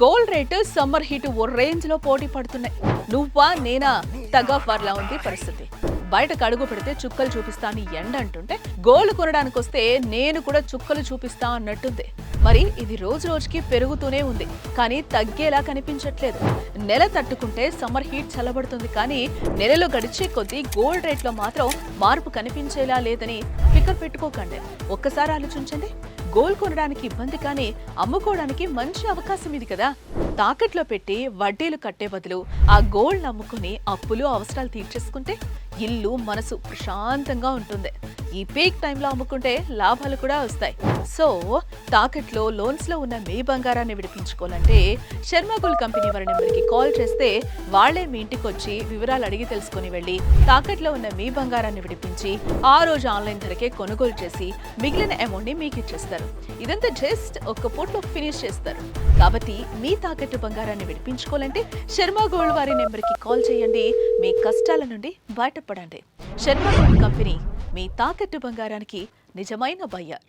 Gold rate summer heat ఓ range లో పోటీ పడుతున్నాయి. నువ్వా నేనా టగ్ ఆఫ్ వార్ లా ఉంది పరిస్థితి. బయటకు అడుగు పెడితే చుక్కలు చూపిస్తా అని ఎండ అంటుంటే గోల్డ్ కొనడానికి వస్తే నేను కూడా చుక్కలు చూపిస్తా అన్నట్టుంది. మరి ఇది రోజు రోజుకి పెరుగుతూనే ఉంది, కానీ తగ్గేలా కనిపించట్లేదు. నెల తట్టుకుంటే సమ్మర్ హీట్ చల్లబడుతుంది, కానీ నెలలు గడిచే కొద్దీ గోల్డ్ రేట్లో మాత్రం మార్పు కనిపించేలా లేదని ఫికర్ పెట్టుకోకండి. ఒక్కసారి ఆలోచించండి. గోల్డ్ కొనడానికి ఇబ్బంది, కానీ అమ్ముకోవడానికి మంచి అవకాశం ఇది కదా. తాకట్లో పెట్టి వడ్డీలు కట్టే బదులు ఆ గోల్డ్ అమ్ముకుని అప్పులు అవసరాలు తీర్చేసుకుంటే ఇల్లు మనసు ప్రశాంతంగా ఉంటుంది. ఈ పీక్ టైంలో అమ్ముకుంటే లాభాలు కూడా వస్తాయి. సో తాకట్లో లోన్స్ లో ఉన్న మీ బంగారాన్ని విడిపించుకోవాలంటే శర్మ గోల్డ్ కంపెనీ వారి నెంబర్కి కాల్ చేస్తే వాళ్లే మీ ఇంటికి వచ్చి వివరాలు అడిగి తెలుసుకుని వెళ్ళి తాకట్లో ఉన్న మీ బంగారాన్ని విడిపించి ఆ రోజు ఆన్లైన్ ధరకే కొనుగోలు చేసి మిగిలిన అమౌంట్ ని మీకు ఇచ్చేస్తారు. ఇదంతా జస్ట్ ఒక పూటలో ఫినిష్ చేస్తారు. కాబట్టి మీ తాకట్టు బంగారాన్ని విడిపించుకోవాలంటే శర్మ గోల్డ్ వారి నెంబర్కి కాల్ చేయండి. మీ కష్టాల నుండి బయటపడండి. శర్మ గోల్డ్ కంపెనీ మీ తాకట్టు బంగారానికి నిజమైన బయ్యర్.